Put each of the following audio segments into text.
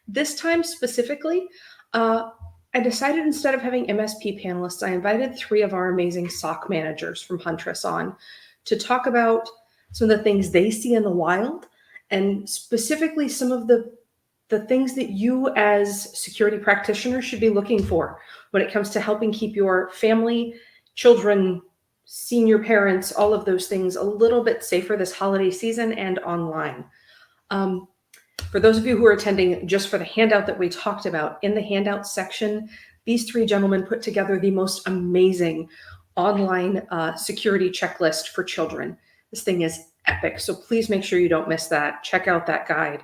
This time specifically, I decided instead of having MSP panelists, I invited 3 of our amazing SOC managers from Huntress on to talk about some of the things they see in the wild, and specifically some of the things that you as security practitioners should be looking for when it comes to helping keep your family, children, senior parents, all of those things a little bit safer this holiday season and online. For those of you who are attending, just for the handout that we talked about, in the handout section, these 3 gentlemen put together the most amazing online security checklist for children. This thing is epic, so please make sure you don't miss that. Check out that guide.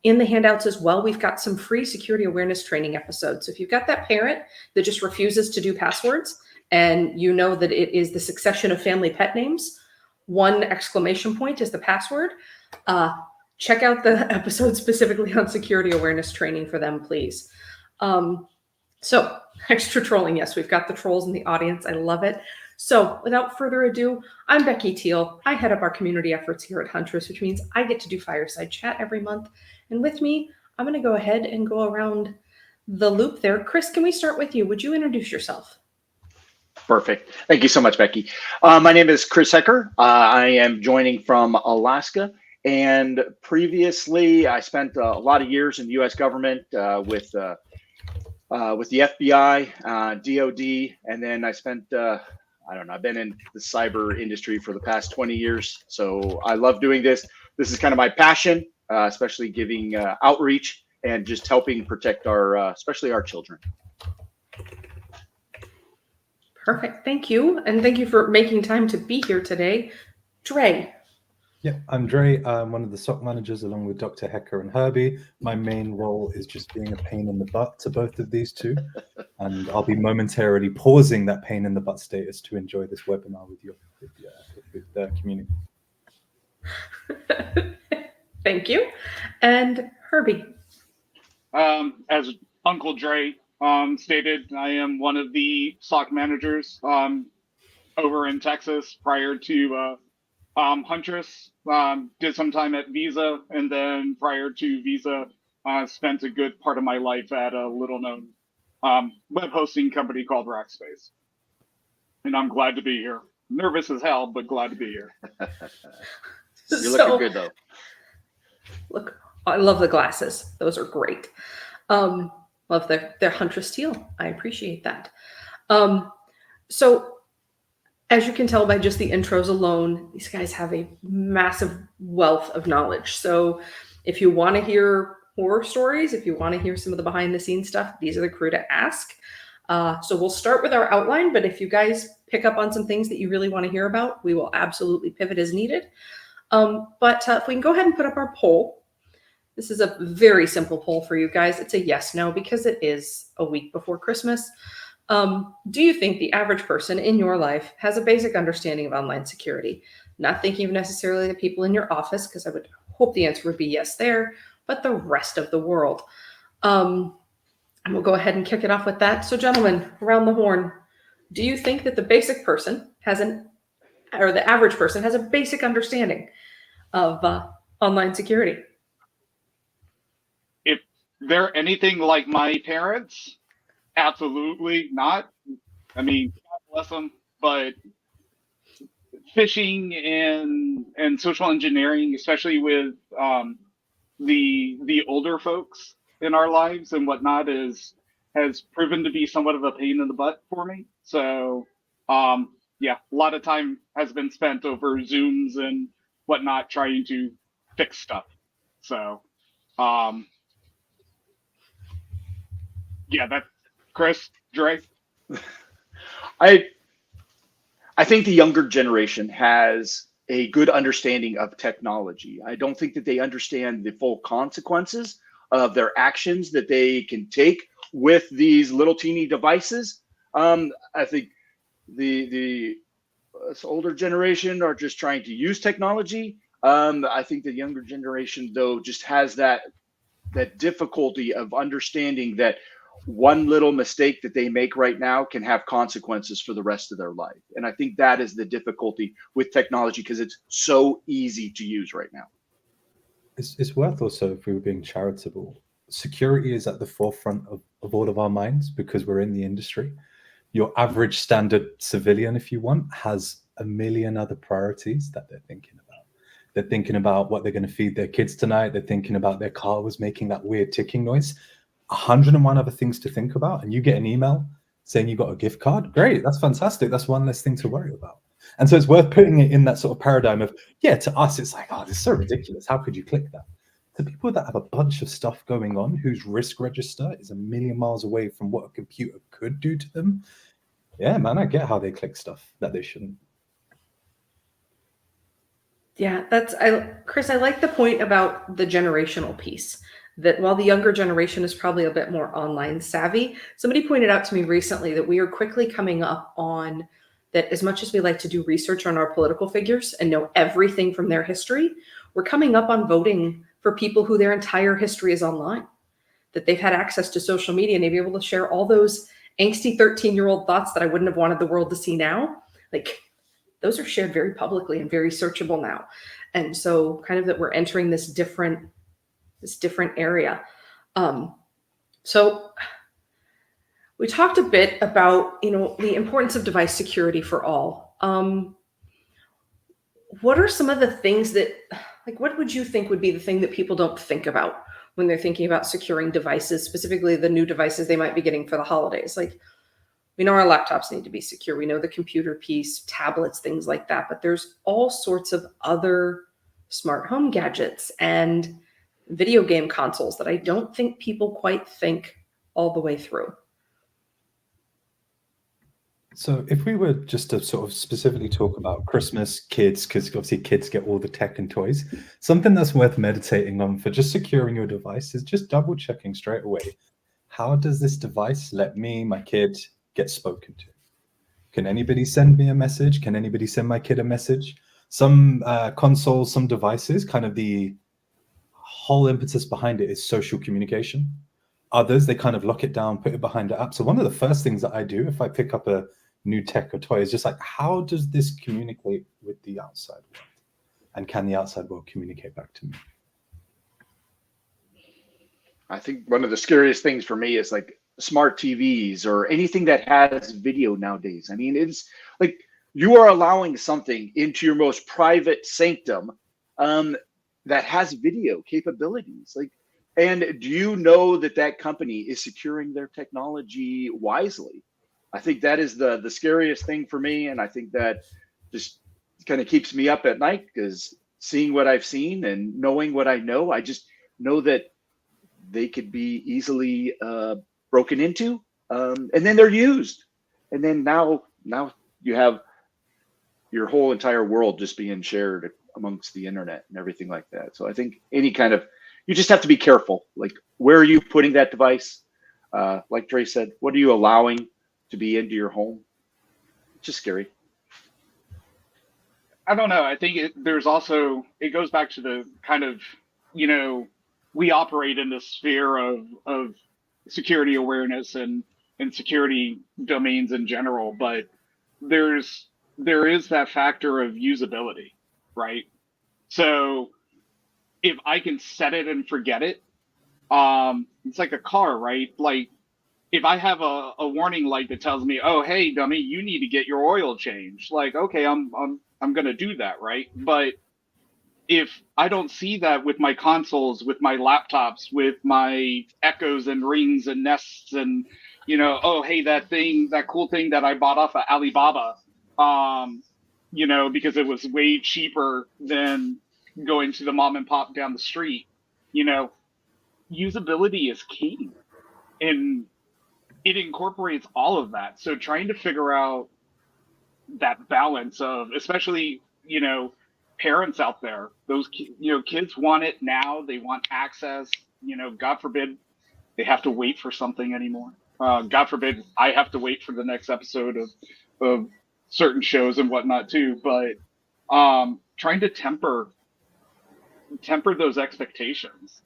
In the handouts as well, we've got some free security awareness training episodes. So if you've got that parent that just refuses to do passwords, and you know that it is the succession of family pet names, 1 exclamation point is the password. Check out the episode specifically on security awareness training for them, please. So extra trolling. Yes, we've got the trolls in the audience. I love it. So without further ado, I'm Becky Teal. I head up our community efforts here at Huntress, which means I get to do Fireside Chat every month. And with me, I'm going to go ahead and go around the loop there. Chris, can we start with you? Would you introduce yourself? Perfect. Thank you so much, Becky. My name is Chris Hecker. I am joining from Alaska. And previously, I spent a lot of years in the U.S. government with the FBI, DOD, and then I spent, I've been in the cyber industry for the past 20 years. So I love doing this. This is kind of my passion, especially giving outreach and just helping protect especially our children. Perfect. Thank you. And thank you for making time to be here today. Dre. Yeah, I'm Dre. I'm one of the SOC managers along with Dr. Hecker and Herbie. My main role is just being a pain in the butt to both of these 2. And I'll be momentarily pausing that pain in the butt status to enjoy this webinar with the community. Thank you. And Herbie. As Uncle Dre stated, I am one of the SOC managers over in Texas prior to Huntress. Did some time at Visa, and then prior to Visa, spent a good part of my life at a little-known web hosting company called Rackspace. And I'm glad to be here. Nervous as hell, but glad to be here. You're looking good, though. Look, I love the glasses. Those are great. Love their Huntress teal. I appreciate that. So as you can tell by just the intros alone, these guys have a massive wealth of knowledge. So if you want to hear horror stories, if you want to hear some of the behind the scenes stuff, these are the crew to ask. So we'll start with our outline, but if you guys pick up on some things that you really want to hear about, we will absolutely pivot as needed. But if we can go ahead and put up our poll. This is a very simple poll for you guys. It's a yes, no, because it is a week before Christmas. Do you think the average person in your life has a basic understanding of online security? Not thinking of necessarily the people in your office, because I would hope the answer would be yes there, but the rest of the world. And we'll go ahead and kick it off with that. So gentlemen, around the horn, do you think that the basic person or the average person has a basic understanding of online security? If they're anything like my parents, absolutely not. I mean, God bless them, but phishing and social engineering, especially with the older folks in our lives and whatnot, has proven to be somewhat of a pain in the butt for me. So, yeah, a lot of time has been spent over Zooms and whatnot trying to fix stuff. So, yeah, that's Chris, Dre. I think the younger generation has a good understanding of technology. I don't think that they understand the full consequences of their actions that they can take with these little teeny devices. I think the older generation are just trying to use technology. I think the younger generation, though, just has that difficulty of understanding that one little mistake that they make right now can have consequences for the rest of their life. And I think that is the difficulty with technology, because it's so easy to use right now. It's worth also, if we were being charitable, security is at the forefront of all of our minds because we're in the industry. Your average standard civilian, if you want, has a million other priorities that they're thinking about. They're thinking about what they're going to feed their kids tonight. They're thinking about their car was making that weird ticking noise. 101 other things to think about. And you get an email saying you got a gift card. Great. That's fantastic. That's one less thing to worry about. And so it's worth putting it in that sort of paradigm of, yeah, to us, it's like, oh, this is so ridiculous. How could you click that? To people that have a bunch of stuff going on, whose risk register is a million miles away from what a computer could do to them. Yeah, man, I get how they click stuff that they shouldn't. Yeah, Chris, I like the point about the generational piece, that while the younger generation is probably a bit more online savvy, somebody pointed out to me recently that we are quickly coming up on that as much as we like to do research on our political figures and know everything from their history, we're coming up on voting for people who their entire history is online, that they've had access to social media and they've been able to share all those angsty 13-year-old thoughts that I wouldn't have wanted the world to see now. Like, those are shared very publicly and very searchable now. And so kind of that we're entering this different area. So we talked a bit about, the importance of device security for all. What are some of the things that, what would you think would be the thing that people don't think about when they're thinking about securing devices, specifically the new devices they might be getting for the holidays? Like, we know our laptops need to be secure. We know the computer piece, tablets, things like that. But there's all sorts of other smart home gadgets and video game consoles that I don't think people quite think all the way through. So if we were just to sort of specifically talk about Christmas, kids, because obviously kids get all the tech and toys, something that's worth meditating on for just securing your device is just double checking straight away. How does this device let me, my kid, get spoken to? Can anybody send me a message? Can anybody send my kid a message? Some consoles, some devices, kind of the whole impetus behind it is social communication. Others, they kind of lock it down, put it behind an app. So one of the first things that I do if I pick up a new tech or toy is just like, how does this communicate with the outside world? And can the outside world communicate back to me? I think one of the scariest things for me is like smart TVs or anything that has video nowadays. I mean, it's like you are allowing something into your most private sanctum that has video capabilities. Like, and do you know that company is securing their technology wisely? I think that is the scariest thing for me. And I think that just kind of keeps me up at night, because seeing what I've seen and knowing what I know, I just know that they could be easily broken into, and then they're used. And then now you have your whole entire world just being shared amongst the internet and everything like that. So I think you just have to be careful. Like, where are you putting that device? Like Dre said, what are you allowing to be into your home? It's just scary. I don't know. I think it goes back to the kind of, we operate in the sphere of security awareness and security domains in general, but there is that factor of usability, right? So if I can set it and forget it, it's like a car, right? Like, if I have a warning light that tells me, oh, hey, dummy, you need to get your oil changed. Like, okay, I'm going to do that, right? But if I don't see that with my consoles, with my laptops, with my Echoes and Rings and Nests and, oh, hey, that cool thing that I bought off of Alibaba, because it was way cheaper than going to the mom and pop down the street, usability is key. And it incorporates all of that. So trying to figure out that balance of, especially, parents out there, those, kids want it now, they want access, God forbid they have to wait for something anymore. God forbid I have to wait for the next episode of certain shows and whatnot too. But trying to temper those expectations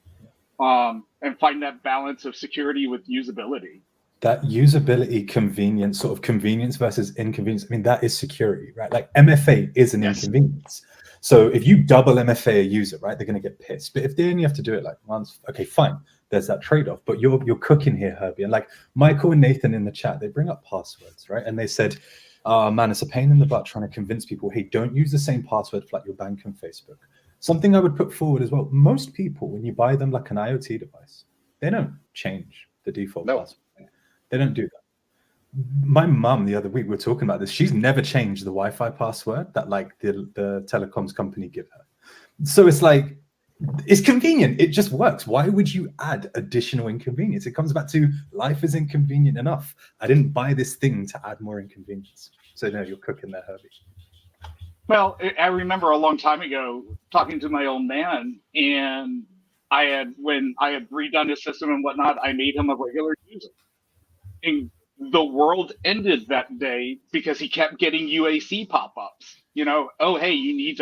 and find that balance of security with usability. That usability, convenience versus inconvenience. I mean, that is security, right? Like, MFA is an inconvenience. So if you double MFA a user, right, they're going to get pissed. But if they only have to do it like once, okay, fine. there's that trade-off. But you're cooking here, Herbie. And like Michael and Nathan in the chat, they bring up passwords, right? And they said, oh man, it's a pain in the butt trying to convince people, hey, don't use the same password for like your bank and Facebook. Something I would put forward as well, most people, when you buy them like an IoT device, they don't change the default password. They don't do that. My mum the other week, we were talking about this. She's never changed the Wi-Fi password that like the telecoms company give her. So it's like, it's convenient. It just works. Why would you add additional inconvenience? It comes back to life is inconvenient enough. I didn't buy this thing to add more inconvenience. So no, you're cooking there, Herbie. Well, I remember a long time ago talking to my old man, and when I had redone his system and whatnot, I made him a regular user. And the world ended that day because he kept getting UAC pop-ups. Oh, hey, you need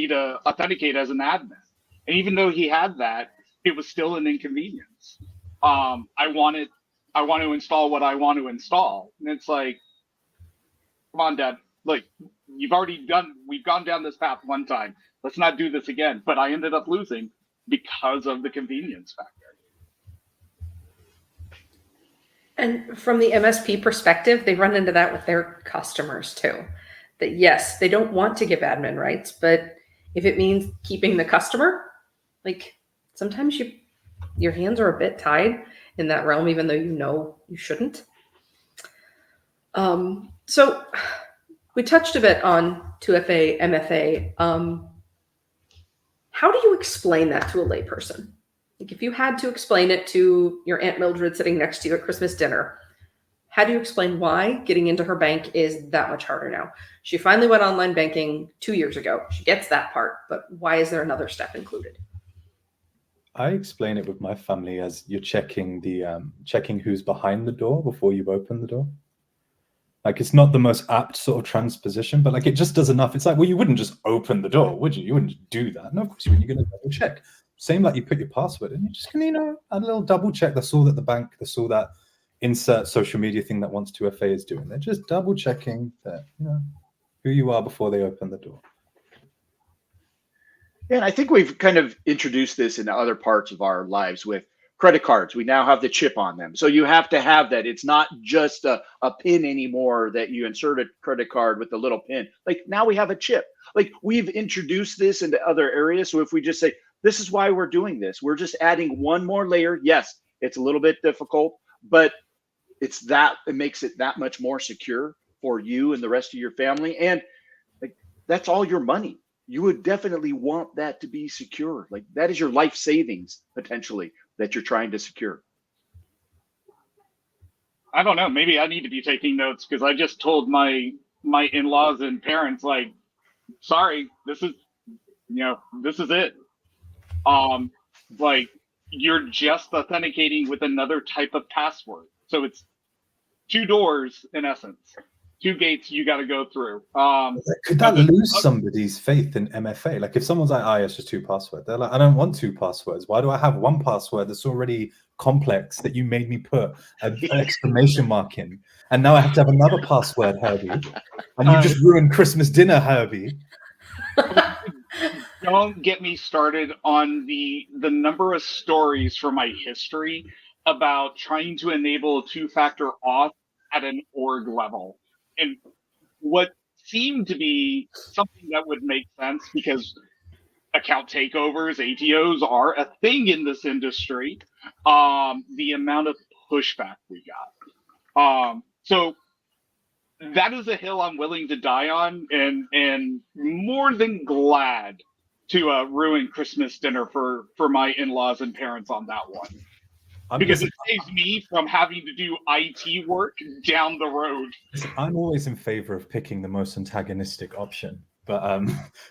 to authenticate as an admin. And even though he had that, it was still an inconvenience. I want to install what I want to install. And it's like, come on, Dad. Like, we've gone down this path one time. Let's not do this again. But I ended up losing because of the convenience factor. And from the MSP perspective, they run into that with their customers too. That yes, they don't want to give admin rights, but if it means keeping the customer, like sometimes your hands are a bit tied in that realm, even though you shouldn't. So we touched a bit on 2FA, MFA. How do you explain that to a layperson? Like if you had to explain it to your Aunt Mildred sitting next to you at Christmas dinner, how do you explain why getting into her bank is that much harder now? She finally went online banking 2 years ago. She gets that part, but why is there another step included? I explain it with my family as you're checking who's behind the door before you open the door. Like it's not the most apt sort of transposition, but like it just does enough. It's like, well, you wouldn't just open the door, would you? You wouldn't do that. No, of course you wouldn't. You're going to double check. Same like you put your password in. You're just going to, a little double check. That's all that the bank, that's all that insert social media thing that wants 2FA is doing. They're just double checking that, who you are before they open the door. Yeah, and I think we've kind of introduced this in other parts of our lives with credit cards. We now have the chip on them. So you have to have that. It's not just a pin anymore that you insert a credit card with a little pin. Like now we have a chip. Like we've introduced this into other areas. So if we just say, this is why we're doing this, we're just adding one more layer. Yes, it's a little bit difficult, but it makes it that much more secure for you and the rest of your family. And like that's all your money. You would definitely want that to be secure. Like that is your life savings potentially that you're trying to secure. I don't know. Maybe I need to be taking notes because I just told my in-laws and parents, like, sorry, this is it. Like you're just authenticating with another type of password. So it's 2 doors in essence, 2 gates you got to go through. Could that lose somebody's faith in MFA? Like if someone's like, it's just 2 passwords. They're like, I don't want 2 passwords. Why do I have 1 password that's already complex that you made me put an exclamation mark in? And now I have to have another password, Herbie. And you just ruined Christmas dinner, Herbie. Don't get me started on the number of stories from my history about trying to enable 2-factor auth at an org level. And what seemed to be something that would make sense because account takeovers, ATOs are a thing in this industry. The amount of pushback we got. So that is a hill I'm willing to die on and more than glad to ruin Christmas dinner for my in-laws and parents on that one. Because it saves me from having to do IT work down the road. I'm always in favor of picking the most antagonistic option. But I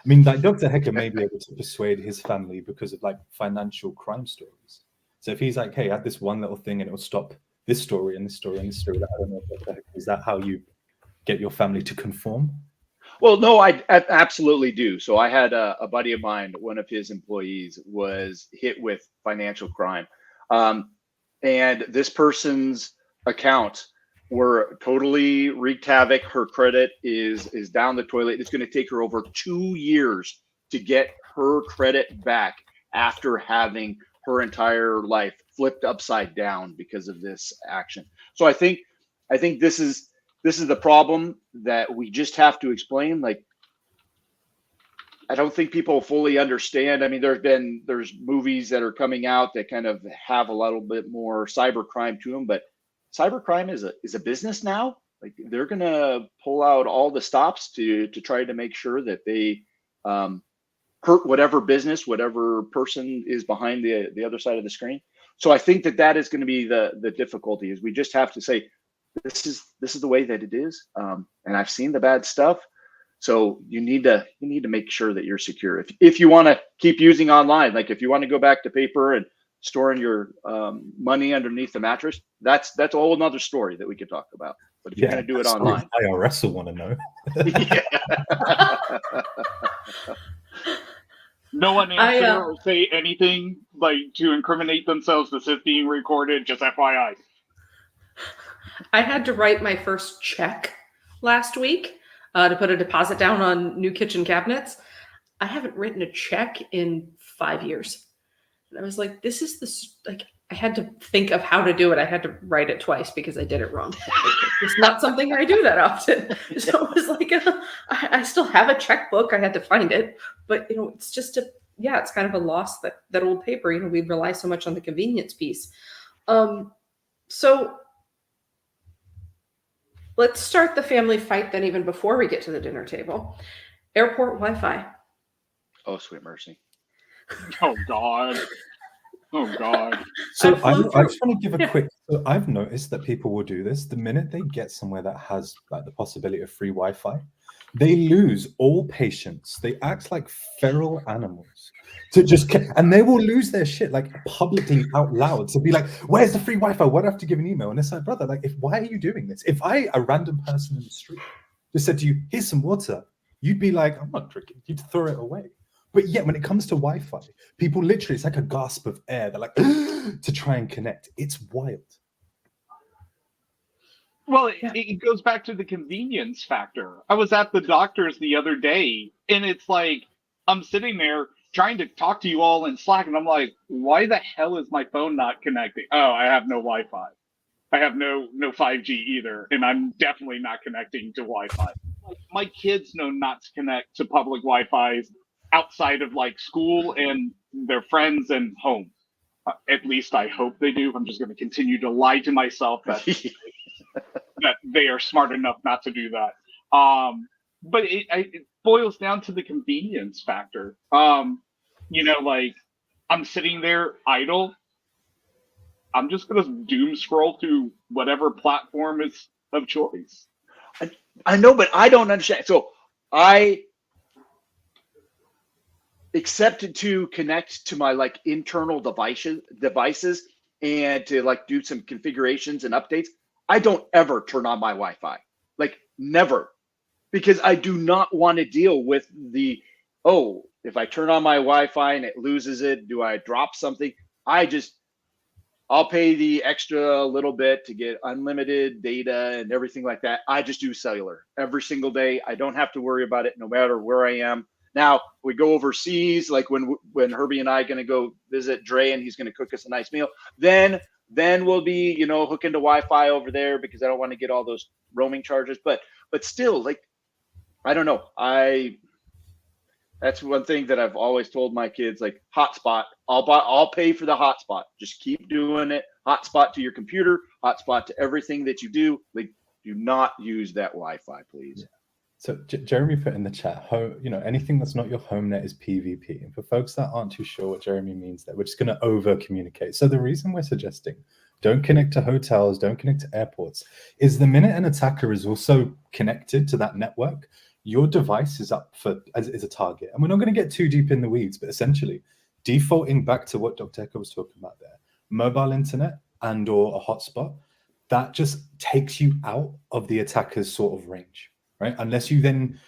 mean, like Dr. Hecker may be able to persuade his family because of like financial crime stories. So if he's like, hey, add this one little thing and it will stop this story and this story and this story. I don't know, Dr. Hecker, is that how you get your family to conform? Well, no, I absolutely do. So I had a buddy of mine, one of his employees was hit with financial crime. And this person's account were totally wreaked havoc. Her credit is down the toilet. It's going to take her over 2 years to get her credit back after having her entire life flipped upside down because of this action. So I think this is the problem that we just have to explain. Like, I don't think people fully understand. I mean, there's movies that are coming out that kind of have a little bit more cybercrime to them, but cybercrime is a business now. Like, they're gonna pull out all the stops to try to make sure that they hurt whatever business, whatever person is behind the other side of the screen. So I think that is going to be the difficulty. Is we just have to say this is the way that it is, and I've seen the bad stuff. So you need to make sure that you're secure. If you want to keep using online, like if you want to go back to paper and storing your money underneath the mattress, that's a whole another story that we could talk about. But if you're going to do it online, IRS will want to know. No one answer or say anything like to incriminate themselves. This is being recorded, just FYI. I had to write my first check last week to put a deposit down on new kitchen cabinets. I haven't written a check in 5 years. And I was like, I had to think of how to do it. I had to write it twice because I did it wrong. It's not something I do that often. So it was like, I still have a checkbook. I had to find it. But, it's just it's kind of a loss, that old paper. We rely so much on the convenience piece. So let's start the family fight then, even before we get to the dinner table. Airport Wi-Fi. Oh, sweet mercy. Oh, God. Oh, God. So I just want to give a quick. So I've noticed that people will do this the minute they get somewhere that has like the possibility of free Wi-Fi. They lose all patience. They act like feral animals and they will lose their shit like publicly out loud to be like, "Where's the free Wi-Fi? Why do I have to give an email?" And it's like, brother, like, why are you doing this? If a random person in the street just said to you, "Here's some water," you'd be like, "I'm not drinking." You'd throw it away. But yet, when it comes to Wi-Fi, people literally, it's like a gasp of air. They're like, to try and connect. It's wild. Well, it goes back to the convenience factor. I was at the doctor's the other day, and it's like, I'm sitting there trying to talk to you all in Slack, and I'm like, why the hell is my phone not connecting? Oh, I have no Wi-Fi. I have no 5G either, and I'm definitely not connecting to Wi-Fi. My kids know not to connect to public Wi-Fi outside of like school and their friends and home. At least I hope they do. I'm just going to continue to lie to myself that that they are smart enough not to do that. But it boils down to the convenience factor. Like, I'm sitting there idle. I'm just going to doom scroll through whatever platform is of choice. I know, but I don't understand. So I accepted to connect to my like internal devices and to like do some configurations and updates. I don't ever turn on my Wi-Fi, like never, because I do not want to deal with if I turn on my Wi-Fi and it loses it, do I drop something? I'll pay the extra little bit to get unlimited data and everything like that. I just do cellular every single day. I don't have to worry about it no matter where I am. Now we go overseas, like when Herbie and I are going to go visit Dre and he's going to cook us a nice meal. Then we'll be, hooking to Wi-Fi over there because I don't want to get all those roaming charges. But still, like, I don't know. That's one thing that I've always told my kids, like, hotspot. I'll pay for the hotspot. Just keep doing it. Hotspot to your computer, hotspot to everything that you do. Like, do not use that Wi-Fi, please. Yeah. So Jeremy put in the chat, anything that's not your home net is PvP. And for folks that aren't too sure what Jeremy means there, we're just going to over communicate. So the reason we're suggesting don't connect to hotels, don't connect to airports, is the minute an attacker is also connected to that network, your device is up as a target. And we're not going to get too deep in the weeds, but essentially defaulting back to what Dr. Ecker was talking about there, mobile internet and or a hotspot, that just takes you out of the attacker's sort of range. Right? Unless you then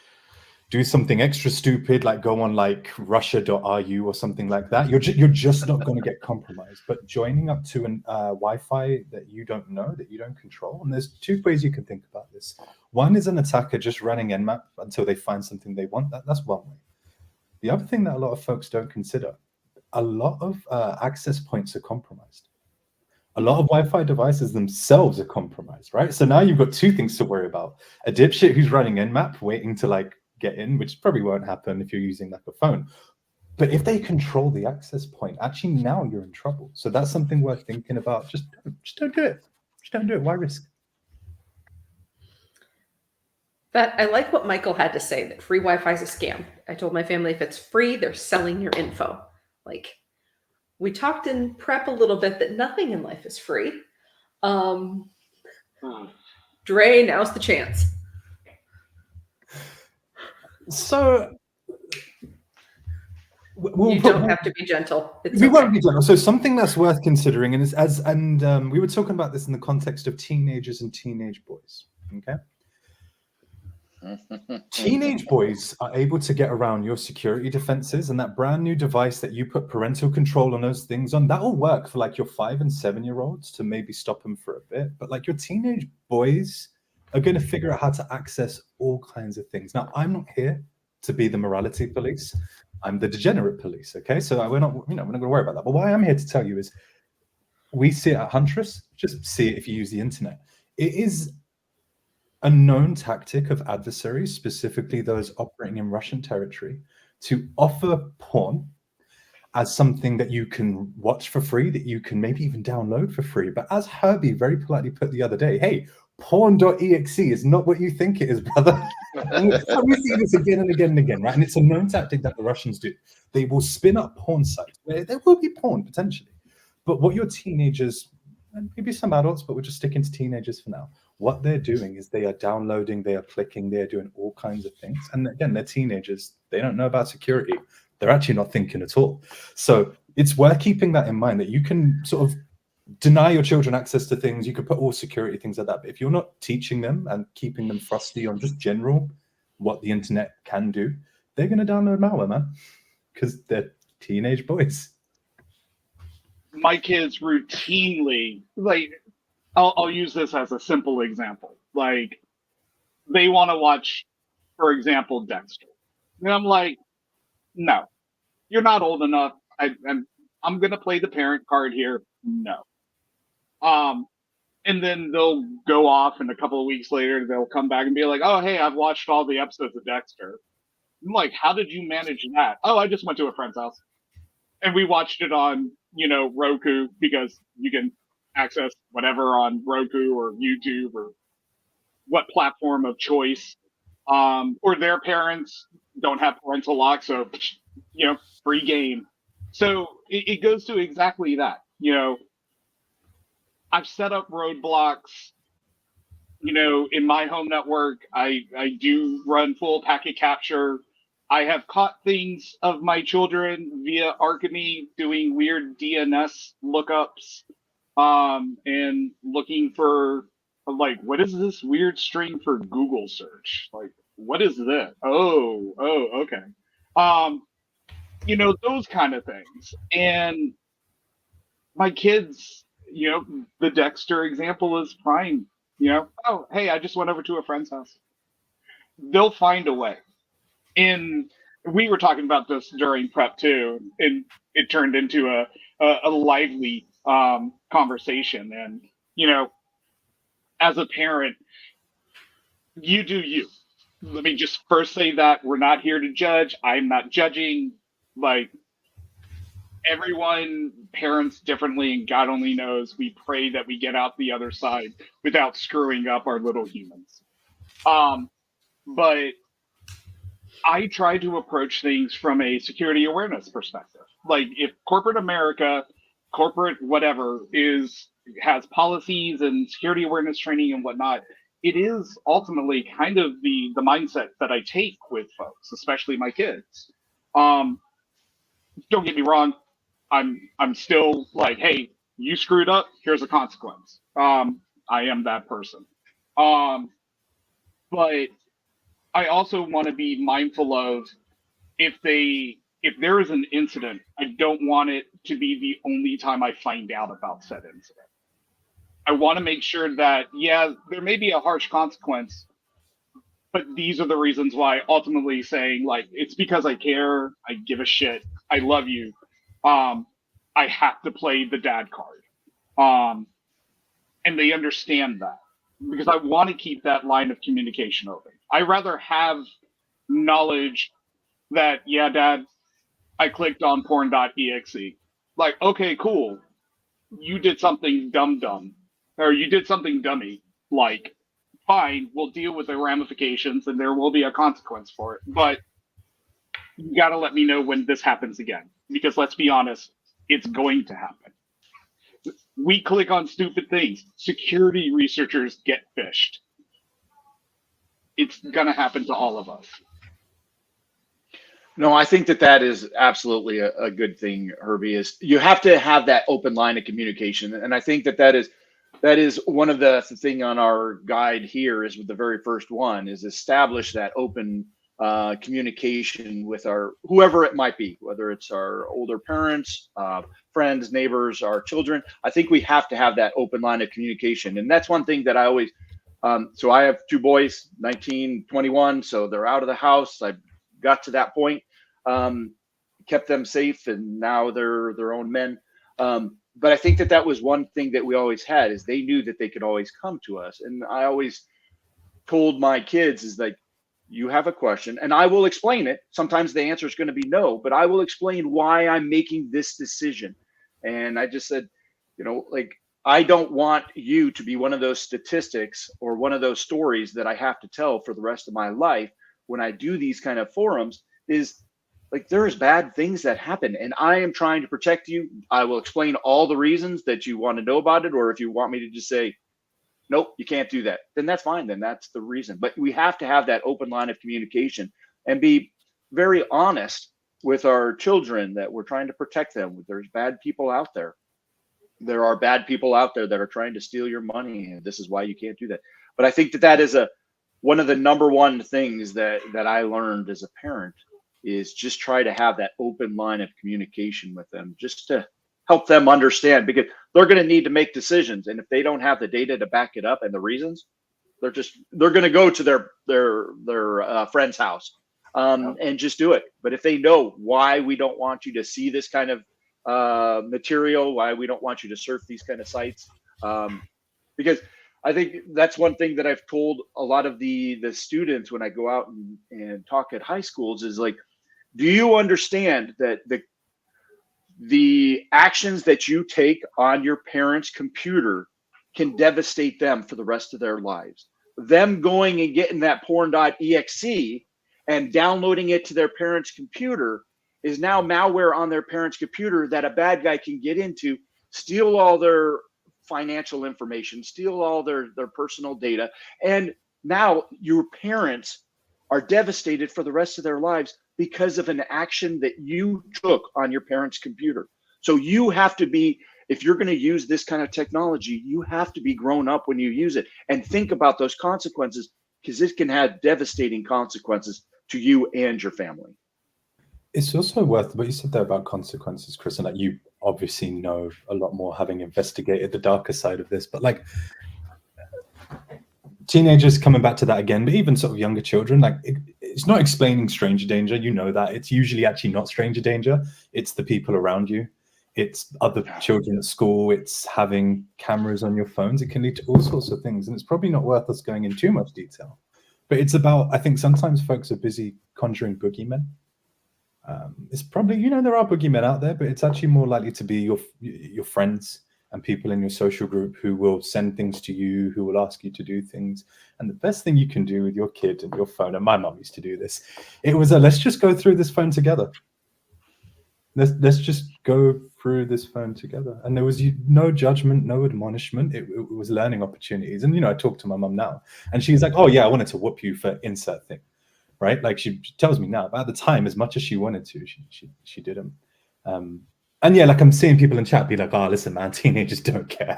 do something extra stupid, like go on like Russia.ru or something like that, you're just not going to get compromised. But joining up to an Wi-Fi that you don't know, that you don't control, and there's two ways you can think about this. One is an attacker just running Nmap until they find something they want. That's one way. The other thing that a lot of folks don't consider, a lot of access points are compromised. A lot of Wi-Fi devices themselves are compromised, right? So now you've got two things to worry about. A dipshit who's running Nmap waiting to like get in, which probably won't happen if you're using like a phone. But if they control the access point, actually now you're in trouble. So that's something worth thinking about. Just don't do it. Just don't do it. Why risk? But I like what Michael had to say, that free Wi-Fi is a scam. I told my family if it's free, they're selling your info. Like, we talked in prep a little bit that nothing in life is free. Dre, now's the chance. So you don't have to be gentle. We won't be gentle. So something that's worth considering, and we were talking about this in the context of teenagers and teenage boys. Okay. Teenage boys are able to get around your security defenses, and that brand new device that you put parental control on those things on, that'll work for like your 5 and 7-year-olds to maybe stop them for a bit. But like your teenage boys are going to figure out how to access all kinds of things. Now, I'm not here to be the morality police. I'm the degenerate police. Okay, so we're not going to worry about that. But what I am here to tell you is, we see it at Huntress. Just see it if you use the internet. It is a known tactic of adversaries, specifically those operating in Russian territory, to offer porn as something that you can watch for free, that you can maybe even download for free. But as Herbie very politely put the other day, hey, porn.exe is not what you think it is, brother. And we see this again and again and again, right? And it's a known tactic that the Russians do. They will spin up porn sites where there will be porn potentially. But what your teenagers, and maybe some adults, but we're just sticking to teenagers for now, what they're doing is they are downloading, they are clicking, they are doing all kinds of things. And again, they're teenagers. They don't know about security. They're actually not thinking at all. So it's worth keeping that in mind, that you can sort of deny your children access to things. You could put all security things like that. But if you're not teaching them and keeping them frosty on just general what the internet can do, they're going to download malware, man, because they're teenage boys. My kids routinely, like, I'll use this as a simple example. Like, they want to watch, for example, Dexter. And I'm like, no, you're not old enough. I'm going to play the parent card here. No. And then they'll go off, and a couple of weeks later, they'll come back and be like, oh, hey, I've watched all the episodes of Dexter. I'm like, how did you manage that? Oh, I just went to a friend's house. And we watched it on, Roku, because you can access whatever on Roku or YouTube or what platform of choice. Or their parents don't have parental lock, so, free game. So it goes to exactly that. I've set up roadblocks. In my home network, I do run full packet capture. I have caught things of my children via Archemy doing weird DNS lookups, and looking for, like, what is this weird string for Google search? Like, what is this? Oh, okay. Those kind of things. And my kids, the Dexter example is prime. Oh, hey, I just went over to a friend's house. They'll find a way. And we were talking about this during prep too, and it turned into a lively conversation. And, as a parent, you do you. Let me just first say that we're not here to judge. I'm not judging. Like, everyone parents differently, and God only knows. We pray that we get out the other side without screwing up our little humans. But I try to approach things from a security awareness perspective. Like, if corporate America, corporate whatever, has policies and security awareness training and whatnot, it is ultimately kind of the mindset that I take with folks, especially my kids. Don't get me wrong. I'm still like, hey, you screwed up, here's a consequence. I am that person. But I also want to be mindful of, if there is an incident, I don't want it to be the only time I find out about said incident. I want to make sure that, yeah, there may be a harsh consequence, but these are the reasons why. Ultimately saying, like, it's because I care, I give a shit, I love you. I have to play the dad card. And they understand that because I want to keep that line of communication open. I rather have knowledge that, yeah, dad, I clicked on porn.exe. Like, okay, cool. You did something dumb, or you did something dummy. Like, fine, we'll deal with the ramifications and there will be a consequence for it. But you got to let me know when this happens again. Because let's be honest, it's going to happen. We click on stupid things. Security researchers get phished. It's going to happen to all of us. No, I think that that is absolutely a good thing, Herbie, is you have to have that open line of communication. And I think that that is one of the thing on our guide here is with the very first one is establish that open communication with our whoever it might be, whether it's our older parents, friends, neighbors, our children. I think we have to have that open line of communication. And that's one thing that I always, so I have two boys, 19, 21, so they're out of the house. I got to that point, kept them safe, and now they're their own men. But I think that that was one thing that we always had is they knew that they could always come to us. And I always told my kids is like, you have a question and I will explain it. Sometimes the answer is going to be no, but I will explain why I'm making this decision. And I just said, you know, like, I don't want you to be one of those statistics or one of those stories that I have to tell for the rest of my life. When I do these kind of forums is like, there's bad things that happen and I am trying to protect you. I will explain all the reasons that you want to know about it. Or if you want me to just say, nope, you can't do that, then that's fine. Then that's the reason. But we have to have that open line of communication and be very honest with our children that we're trying to protect them. There's bad people out there. There are bad people out there that are trying to steal your money. And this is why you can't do that. But I think that that is one of the number one things that I learned as a parent is just try to have that open line of communication with them, just to help them understand, because they're going to need to make decisions. And if they don't have the data to back it up and the reasons, they're going to go to their friend's house and just do it. But if they know why we don't want you to see this kind of material, why we don't want you to surf these kind of sites, because I think that's one thing that I've told a lot of the students when I go out and talk at high schools is like, do you understand that the actions that you take on your parents' computer can devastate them for the rest of their lives? Them going and getting that porn.exe and downloading it to their parents' computer is now malware on their parents' computer that a bad guy can get into, steal all their financial information, steal all their personal data. And now your parents are devastated for the rest of their lives because of an action that you took on your parents' computer. So you have to be, if you're going to use this kind of technology, you have to be grown up when you use it and think about those consequences, because it can have devastating consequences to you and your family. It's also worth what you said there about consequences, Chris, and that you obviously know a lot more having investigated the darker side of this, but like teenagers, coming back to that again, but even sort of younger children, like it's not explaining stranger danger. You know that it's usually actually not stranger danger. It's the people around you. It's other children at school. It's having cameras on your phones. It can lead to all sorts of things. And it's probably not worth us going in too much detail, but it's about, I think sometimes folks are busy conjuring boogeymen. It's probably, you know, there are boogeymen out there, but it's actually more likely to be your friends and people in your social group who will send things to you, who will ask you to do things. And the best thing you can do with your kid and your phone, and my mom used to do this, it was let's just go through this phone together. Let's just go through this phone together. And there was no judgment, no admonishment. It was learning opportunities. And, you know, I talk to my mom now and she's like, oh yeah, I wanted to whoop you for insert thing. Right? Like she tells me now, but at the time, as much as she wanted to, she didn't. And yeah, like I'm seeing people in chat be like, oh, listen, man, teenagers don't care.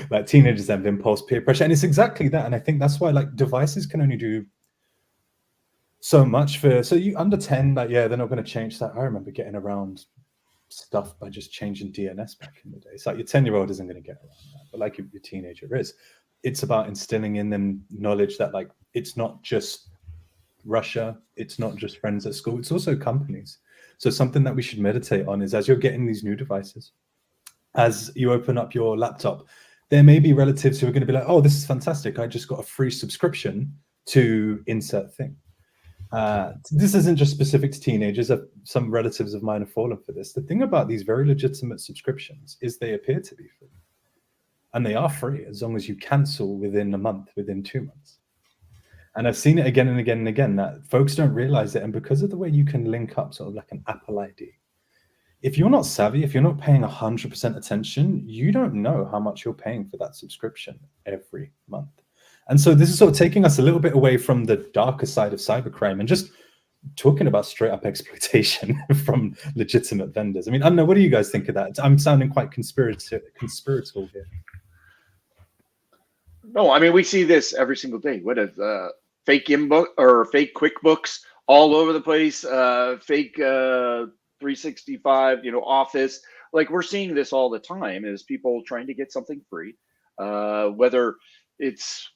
Like teenagers have impulse peer pressure. And it's exactly that. And I think that's why like devices can only do so much so you under 10, like, yeah, they're not going to change that. I remember getting around stuff by just changing DNS back in the day. It's like your 10-year-old isn't going to get around that, but like your teenager is. It's about instilling in them knowledge that like, it's not just Russia, it's not just friends at school, it's also companies. So something that we should meditate on is, as you're getting these new devices, as you open up your laptop, there may be relatives who are going to be like, oh, this is fantastic. I just got a free subscription to insert thing. This isn't just specific to teenagers. Some relatives of mine have fallen for this. The thing about these very legitimate subscriptions is they appear to be free. And they are free as long as you cancel within a month, within 2 months. And I've seen it again and again and again that folks don't realize it. And because of the way you can link up sort of like an Apple ID, if you're not savvy, if you're not paying 100% attention, you don't know how much you're paying for that subscription every month. And so this is sort of taking us a little bit away from the darker side of cybercrime and just talking about straight up exploitation from legitimate vendors. I mean, I don't know, what do you guys think of that? I'm sounding quite conspiratorial here. No, I mean, we see this every single day. What is fake inbox or fake QuickBooks all over the place, fake 365, Office. Like, we're seeing this all the time is people trying to get something free, whether it's,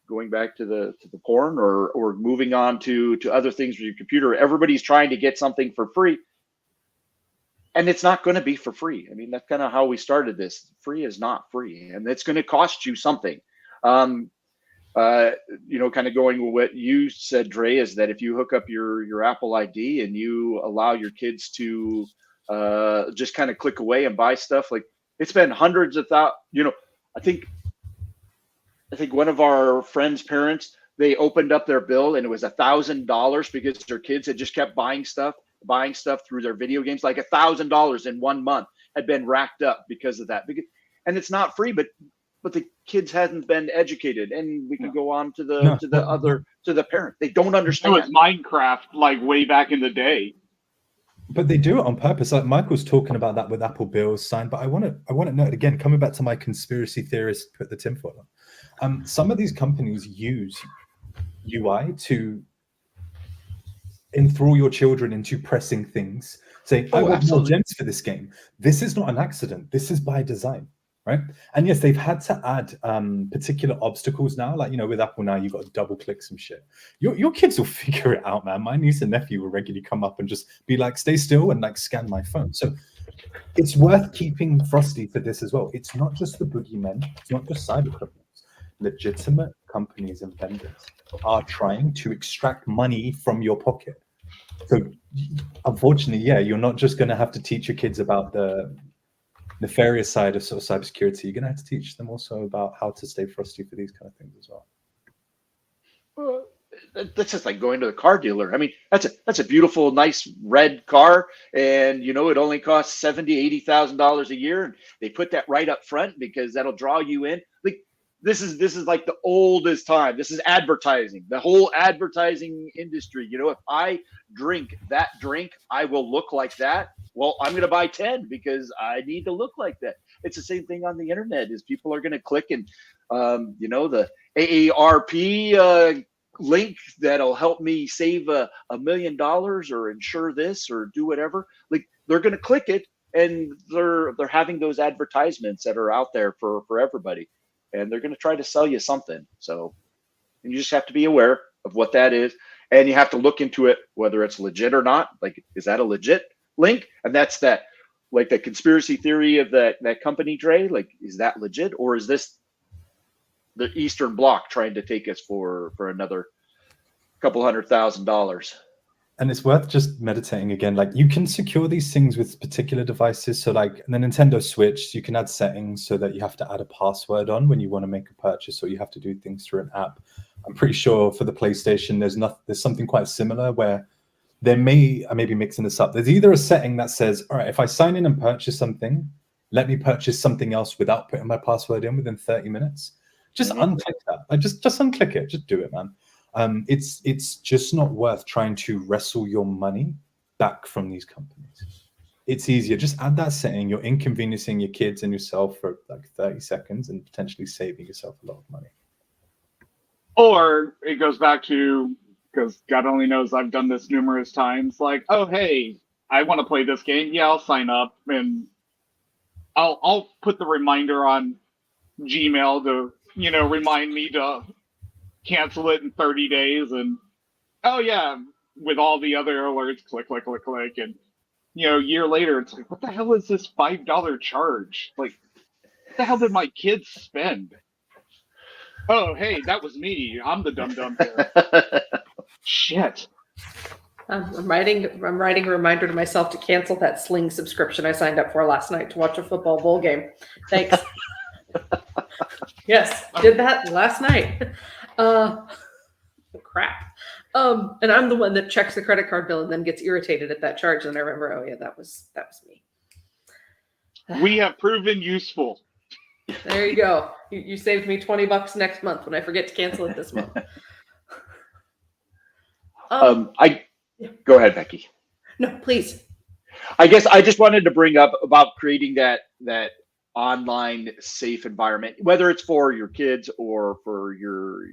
going back to the porn or moving on to other things with your computer. Everybody's trying to get something for free. And it's not going to be for free. I mean, that's kind of how we started this. Free is not free, and it's going to cost you something. Kind of going with what you said, Dre, is that if you hook up your Apple ID and you allow your kids to just kind of click away and buy stuff, like it's been hundreds of thousands. I think one of our friends' parents, they opened up their bill and it was $1,000 because their kids had just kept buying stuff through their video games. Like $1,000 in 1 month had been racked up because of that. And it's not free, but the kids hadn't been educated, and we can go on to the parent. They don't understand. It was Minecraft, like way back in the day. But they do it on purpose. Like Michael's talking about that with Apple Bills signed. But I want to note again, coming back to my conspiracy theorist, put the tinfoil on. Some of these companies use UI to enthrall your children into pressing things, saying, "I want more gems for this game." This is not an accident. This is by design. Right. And yes, they've had to add particular obstacles now. Like, with Apple now, you've got to double click some shit. Your kids will figure it out, man. My niece and nephew will regularly come up and just be like, stay still and like scan my phone. So it's worth keeping Frosty for this as well. It's not just the boogeymen. It's not just cyber criminals. Legitimate companies and vendors are trying to extract money from your pocket. So unfortunately, yeah, you're not just going to have to teach your kids about the nefarious side of sort of cybersecurity. You're going to have to teach them also about how to stay frosty for these kind of things as well. Well, that's just like going to the car dealer. I mean, that's a beautiful, nice red car, and it only costs $70,000-$80,000 a year, and they put that right up front because that'll draw you in. Like this is like the oldest time. This is advertising. The whole advertising industry. If I drink that drink, I will look like that. Well, I'm going to buy 10 because I need to look like that. It's the same thing on the internet is people are going to click and, the AARP link that'll help me save $1 million or insure this or do whatever. Like they're going to click it, and they're having those advertisements that are out there for everybody, and they're going to try to sell you something. So, and you just have to be aware of what that is, and you have to look into it, whether it's legit or not. Like, is that a legit link? And that's that, like the conspiracy theory of that company, Dre. Like, is that legit, or is this the Eastern Bloc trying to take us for another couple $100,000? And it's worth just meditating again. Like, you can secure these things with particular devices. So like the Nintendo Switch, you can add settings so that you have to add a password on when you want to make a purchase, or you have to do things through an app. I'm pretty sure for the PlayStation, there's something quite similar where I may be mixing this up. There's either a setting that says, all right, if I sign in and purchase something, let me purchase something else without putting my password in within 30 minutes. Just unclick that. Like just unclick it. Just do it, man. It's just not worth trying to wrestle your money back from these companies. It's easier. Just add that setting. You're inconveniencing your kids and yourself for like 30 seconds and potentially saving yourself a lot of money. Or it goes back to, because God only knows I've done this numerous times, like, oh, hey, I want to play this game. Yeah, I'll sign up, and I'll put the reminder on Gmail to, remind me to cancel it in 30 days. And, oh, yeah, with all the other alerts, click. And a year later, it's like, what the hell is this $5 charge? Like, what the hell did my kids spend? Oh, hey, that was me. I'm the dum-dum here. Shit. I'm writing a reminder to myself to cancel that Sling subscription I signed up for last night to watch a football bowl game. Thanks. Yes, did that last night. Crap. And I'm the one that checks the credit card bill and then gets irritated at that charge. And I remember, oh yeah, that was me. We have proven useful. There you go. You saved me $20 next month when I forget to cancel it this month. Go ahead, Becky. No, please. I guess I just wanted to bring up about creating that online safe environment, whether it's for your kids or for your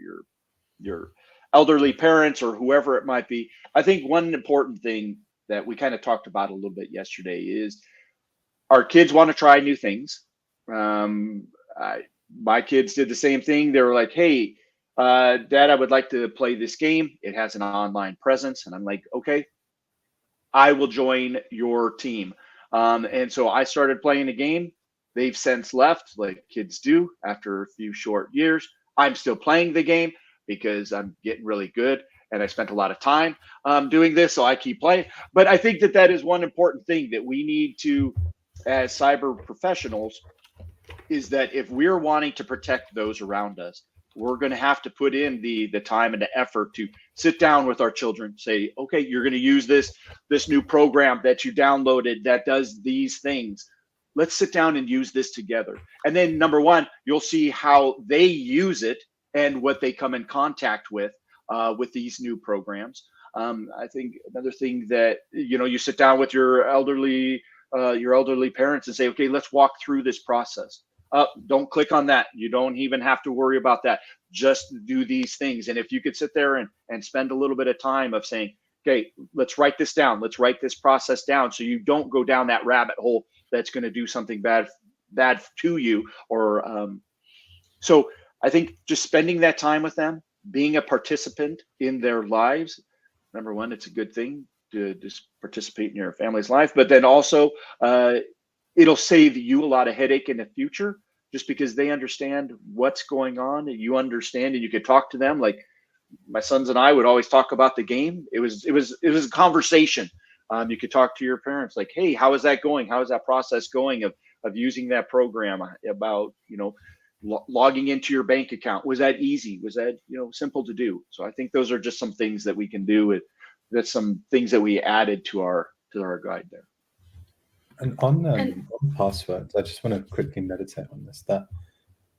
elderly parents or whoever it might be. I think one important thing that we kind of talked about a little bit yesterday is our kids want to try new things. My kids did the same thing. They were like, hey, Dad, I would like to play this game. It has an online presence. And I'm like, okay, I will join your team. And so I started playing the game. They've since left, like kids do after a few short years. I'm still playing the game because I'm getting really good. And I spent a lot of time doing this, so I keep playing. But I think that is one important thing that we need to, as cyber professionals, is that if we're wanting to protect those around us, we're going to have to put in the time and the effort to sit down with our children, say, okay, you're going to use this new program that you downloaded that does these things. Let's sit down and use this together. And then number one, you'll see how they use it and what they come in contact with these new programs. I think another thing that, you sit down with your elderly parents and say, okay, let's walk through this process. Don't click on that. You don't even have to worry about that. Just do these things. And if you could sit there and spend a little bit of time of saying, okay, let's write this down. Let's write this process down so you don't go down that rabbit hole that's going to do something bad to you. Or so I think just spending that time with them, being a participant in their lives, number one, it's a good thing to just participate in your family's life, but then also it'll save you a lot of headache in the future just because they understand what's going on and you understand and you could talk to them. Like my sons and I would always talk about the game. It was a conversation. You could talk to your parents like, hey, how is that going? How is that process going of using that program, about, logging into your bank account? Was that easy? Was that, simple to do? So I think those are just some things that we can do. That's some things that we added to our guide there. And on passwords, I just want to quickly meditate on this. That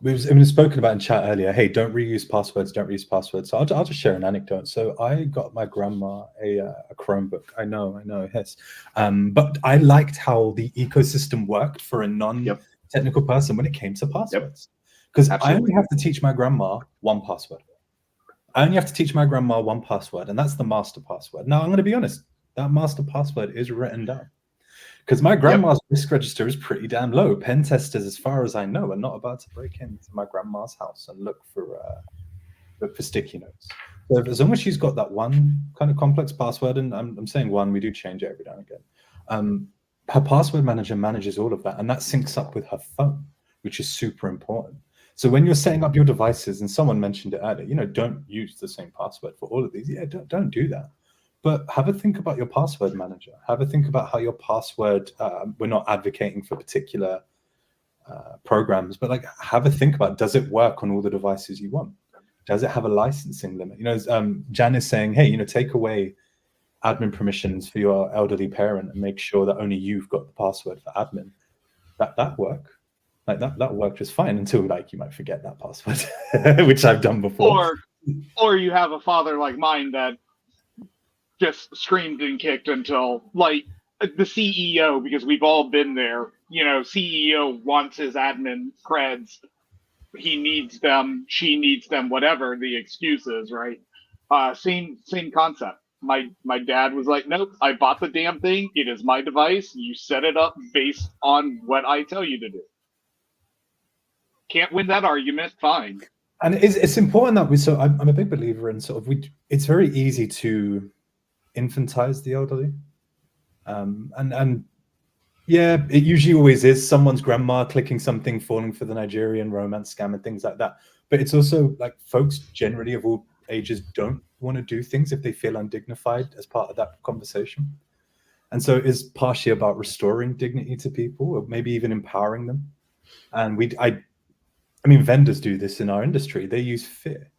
it was spoken about in chat earlier. Hey, don't reuse passwords. Don't reuse passwords. So I'll just share an anecdote. So I got my grandma a Chromebook. I know, yes. But I liked how the ecosystem worked for a non-technical person when it came to passwords. Because I only have to teach my grandma one password. I only have to teach my grandma one password, and that's the master password. Now, I'm going to be honest. That master password is written down. Because my grandma's risk register is pretty damn low. Pen testers, as far as I know, are not about to break into my grandma's house and look for sticky notes. So as long as she's got that one kind of complex password, and I'm saying one, we do change it every now and again. Her password manager manages all of that, and that syncs up with her phone, which is super important. So when you're setting up your devices, and someone mentioned it earlier, don't use the same password for all of these. Yeah, don't do that. But have a think about your password manager. Have a think about how your password, we're not advocating for particular programs, but have a think about, does it work on all the devices you want? Does it have a licensing limit? Jan is saying, hey, take away admin permissions for your elderly parent and make sure that only you've got the password for admin. That work. That worked just fine until you might forget that password, which I've done before. Or you have a father like mine that just screamed and kicked until the CEO, because we've all been there, CEO wants his admin creds. He needs them, she needs them, whatever the excuse is, right? Same concept. My dad was like, nope, I bought the damn thing. It is my device. You set it up based on what I tell you to do. Can't win that argument. Fine. And it's important that I'm a big believer in it's very easy to infantize the elderly. And yeah, it usually always is someone's grandma clicking something, falling for the Nigerian romance scam and things like that. But it's also like folks generally of all ages don't want to do things if they feel undignified as part of that conversation. And so it is partially about restoring dignity to people, or maybe even empowering them. And I mean, vendors do this in our industry. They use fear.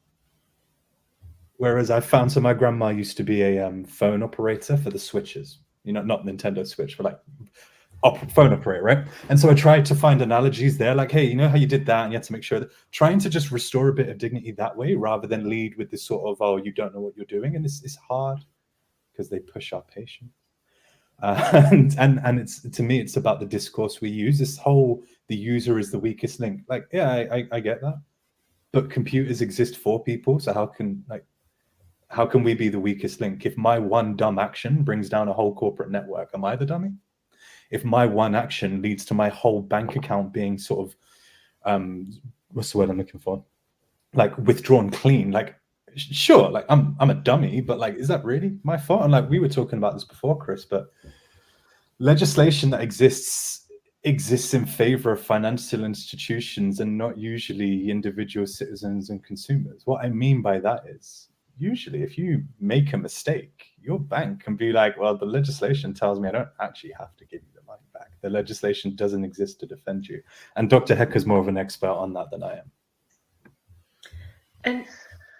Whereas I found, so my grandma used to be a phone operator for the switches, not Nintendo Switch, but like phone operator, right? And so I tried to find analogies there, like, hey, you know how you did that, and you had to make sure that, trying to just restore a bit of dignity that way, rather than lead with this sort of, oh, you don't know what you're doing, and it's hard because they push our patience. And it's, to me, it's about the discourse we use. This whole, the user is the weakest link. Like, yeah, I get that, but computers exist for people, so how can we be the weakest link? If my one dumb action brings down a whole corporate network, am I the dummy? If my one action leads to my whole bank account being sort of, what's the word I'm looking for? Like withdrawn clean, like, sure, like I'm a dummy, but like, is that really my fault? And like, we were talking about this before, Chris, but legislation that exists in favor of financial institutions and not usually individual citizens and consumers. What I mean by that is, usually if you make a mistake, your bank can be like, well, the legislation tells me I don't actually have to give you the money back. The legislation doesn't exist to defend you. And Dr. Hecker's more of an expert on that than I am. And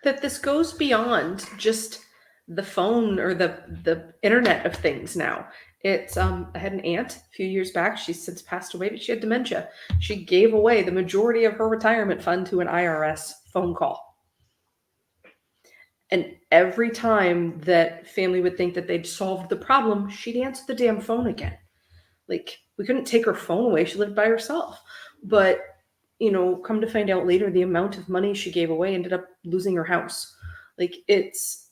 that this goes beyond just the phone or the internet of things now. It's I had an aunt a few years back. She's since passed away, but she had dementia. She gave away the majority of her retirement fund to an IRS phone call. And every time that family would think that they'd solved the problem, she'd answer the damn phone again. Like, we couldn't take her phone away. She lived by herself. But, come to find out later, the amount of money she gave away ended up losing her house. Like, it's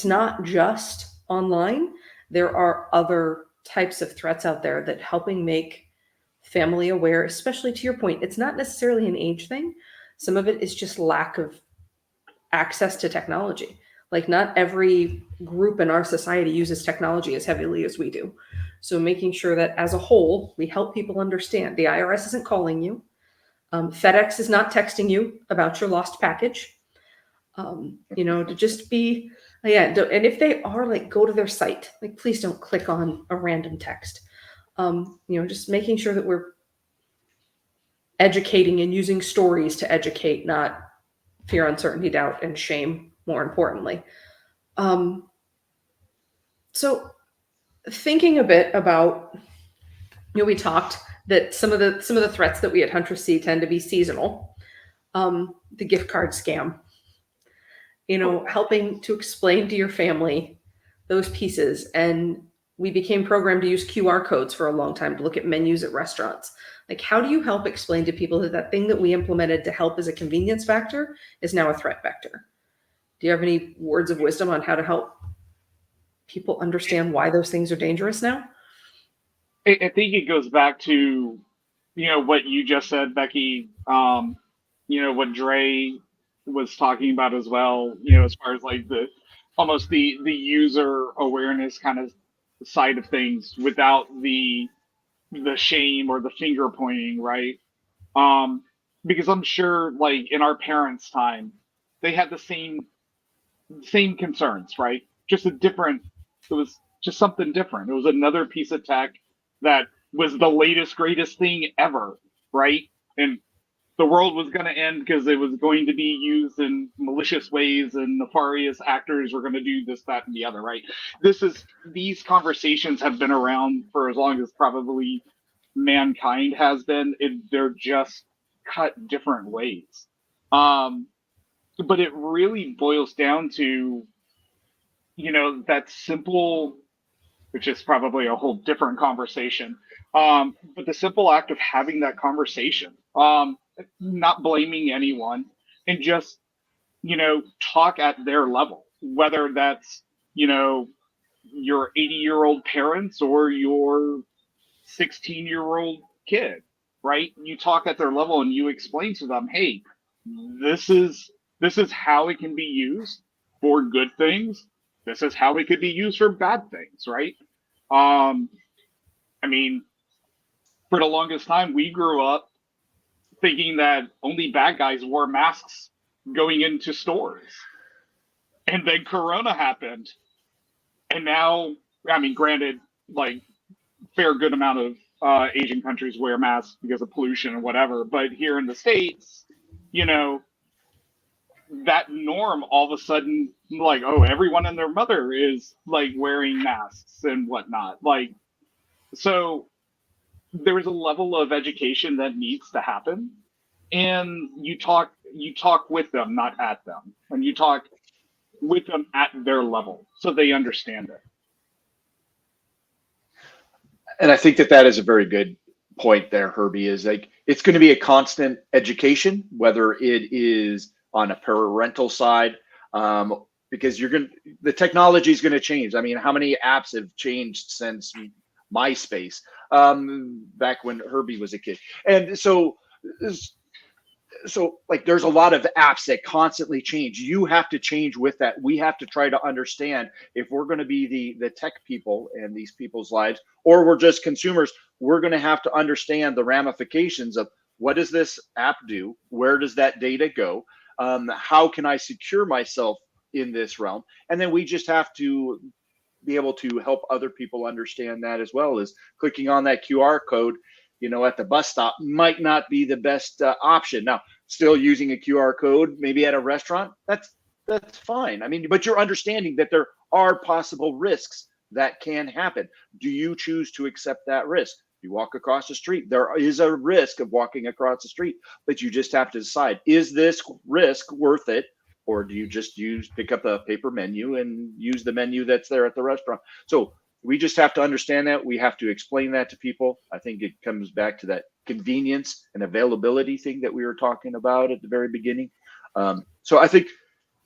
not just online. There are other types of threats out there that helping make family aware, especially to your point. It's not necessarily an age thing. Some of it is just lack of access to technology. Like, not every group in our society uses technology as heavily as we do. So making sure that as a whole, we help people understand the IRS isn't calling you. FedEx is not texting you about your lost package. To just be, and if they are, like, go to their site, like, please don't click on a random text. Just making sure that we're educating and using stories to educate, not fear, uncertainty, doubt, and shame, more importantly. So thinking a bit about, we talked that some of the threats that we at Huntress see tend to be seasonal. The gift card scam, helping to explain to your family those pieces. And we became programmed to use QR codes for a long time to look at menus at restaurants. Like, how do you help explain to people that thing that we implemented to help as a convenience factor is now a threat vector? Do you have any words of wisdom on how to help people understand why those things are dangerous now? I think it goes back to, what you just said, Becky, what Dre was talking about as well, as far as like almost the user awareness kind of side of things without the shame or the finger pointing, right? Because I'm sure, like, in our parents' time, they had the same concerns, right? It was just something different. It was another piece of tech that was the latest, greatest thing ever, right? And the world was going to end because it was going to be used in malicious ways and nefarious actors were going to do this, that, and the other, right? These conversations have been around for as long as probably mankind has been. They're just cut different ways. But it really boils down to, that simple, which is probably a whole different conversation. But the simple act of having that conversation, not blaming anyone, and just, talk at their level, whether that's, your 80-year-old parents or your 16-year-old kid, right? You talk at their level and you explain to them, hey, this is how it can be used for good things. This is how it could be used for bad things, right? I mean, for the longest time, we grew up thinking that only bad guys wore masks going into stores. And then Corona happened. And now, I mean, granted, like, fair good amount of Asian countries wear masks because of pollution or whatever. But here in the States, you know, that norm all of a sudden, like, oh, everyone and their mother is like wearing masks and whatnot. Like, so there's a level of education that needs to happen. And you talk with them, not at them. And you talk with them at their level so they understand it. And I think that that is a very good point there, Herbie, is like, it's going to be a constant education, whether it is on a parental side, because the technology is going to change. I mean, how many apps have changed since MySpace, back when Herbie was a kid? And so like, there's a lot of apps that constantly change. You have to change with that. We have to try to understand, if we're going to be the tech people in these people's lives, or we're just consumers, we're going to have to understand the ramifications of, what does this app do? Where does that data go? How can I secure myself in this realm? And then we just have to be able to help other people understand that as well. As clicking on that QR code, at the bus stop might not be the best option. Now, still using a QR code, maybe at a restaurant, that's fine. I mean, but you're understanding that there are possible risks that can happen. Do you choose to accept that risk? You walk across the street, there is a risk of walking across the street, but you just have to decide, is this risk worth it? Or do you just pick up a paper menu and use the menu that's there at the restaurant? So we just have to understand that. We have to explain that to people. I think it comes back to that convenience and availability thing that we were talking about at the very beginning. So I think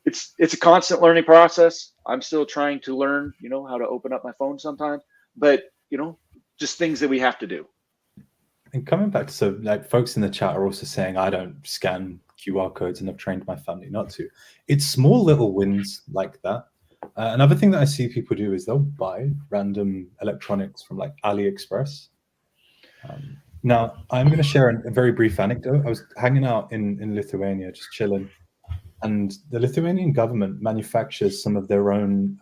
it's a constant learning process. I'm still trying to learn, how to open up my phone sometimes, but just things that we have to do. And coming back to, so like, folks in the chat are also saying, I don't scan QR codes and I've trained my family not to. It's small little wins like that. Another thing that I see people do is they'll buy random electronics from like AliExpress. Now, I'm going to share a very brief anecdote. I was hanging out in Lithuania, just chilling, and the Lithuanian government manufactures some of their own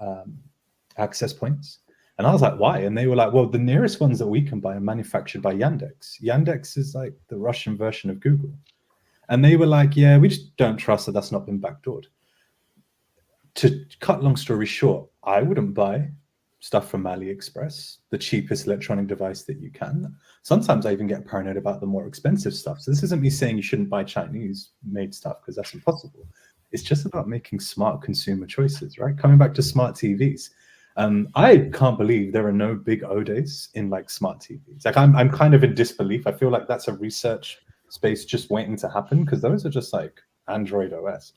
access points. And I was like, why? And they were like, well, the nearest ones that we can buy are manufactured by Yandex. Yandex is like the Russian version of Google. And they were like, yeah, we just don't trust that that's not been backdoored. To cut long story short, I wouldn't buy stuff from AliExpress, the cheapest electronic device that you can. Sometimes I even get paranoid about the more expensive stuff. So this isn't me saying you shouldn't buy Chinese-made stuff, because that's impossible. It's just about making smart consumer choices, right? Coming back to smart TVs. I can't believe there are no big O days in like smart TVs. Like, I'm kind of in disbelief. I feel like that's a research space just waiting to happen, because those are just like Android OS.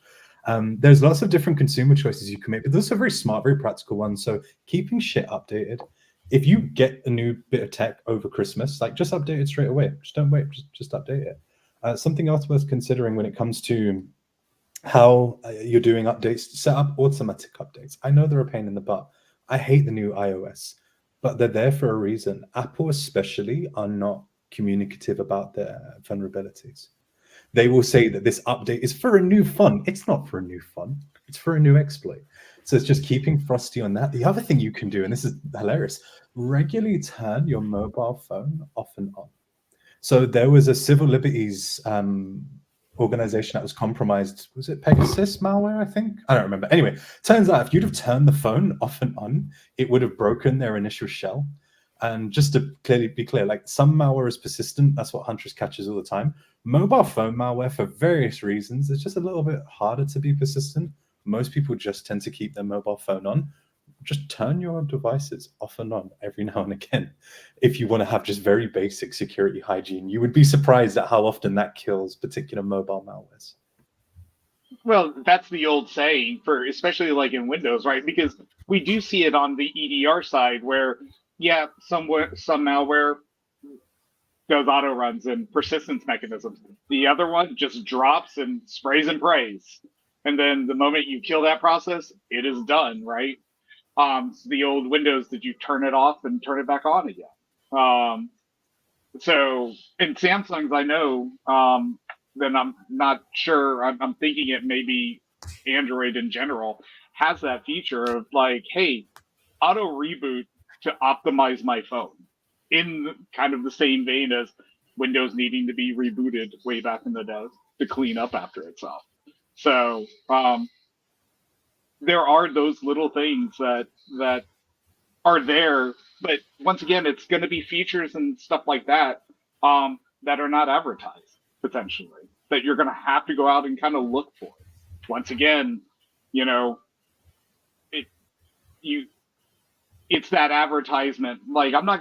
There's lots of different consumer choices you can make, but those are very smart, very practical ones. So keeping shit updated. If you get a new bit of tech over Christmas, like, just update it straight away. Just don't wait, just update it. Something else worth considering when it comes to how you're doing updates, set up automatic updates. I know they're a pain in the butt. I hate the new iOS, but they're there for a reason. Apple especially are not communicative about their vulnerabilities. They will say that this update is for a new fun. It's not for a new fun. It's for a new exploit. So it's just keeping Frosty on that. The other thing you can do, and this is hilarious, regularly turn your mobile phone off and on. So there was a civil liberties organization that was compromised. Was it Pegasus malware, I think? I don't remember. Anyway, turns out if you'd have turned the phone off and on, it would have broken their initial shell. And just to be clear, like, some malware is persistent. That's what Huntress catches all the time. Mobile phone malware, for various reasons, it's just a little bit harder to be persistent. Most people just tend to keep their mobile phone on. Just turn your devices off and on every now and again. If you want to have just very basic security hygiene, you would be surprised at how often that kills particular mobile malwares. Well, that's the old saying, for especially like in Windows, right? Because we do see it on the EDR side where, yeah, some malware does auto runs and persistence mechanisms. The other one just drops and sprays and prays. And then the moment you kill that process, it is done, right? The old Windows, did you turn it off and turn it back on again? So in Samsung's, I know, then I'm not sure. I'm thinking it may be Android in general has that feature of like, hey, auto reboot to optimize my phone, in kind of the same vein as Windows needing to be rebooted way back in the day to clean up after itself. So there are those little things that are there, but once again, it's going to be features and stuff like that that are not advertised potentially, that you're going to have to go out and kind of look for. Once again, you know, it's that advertisement. Like, I'm not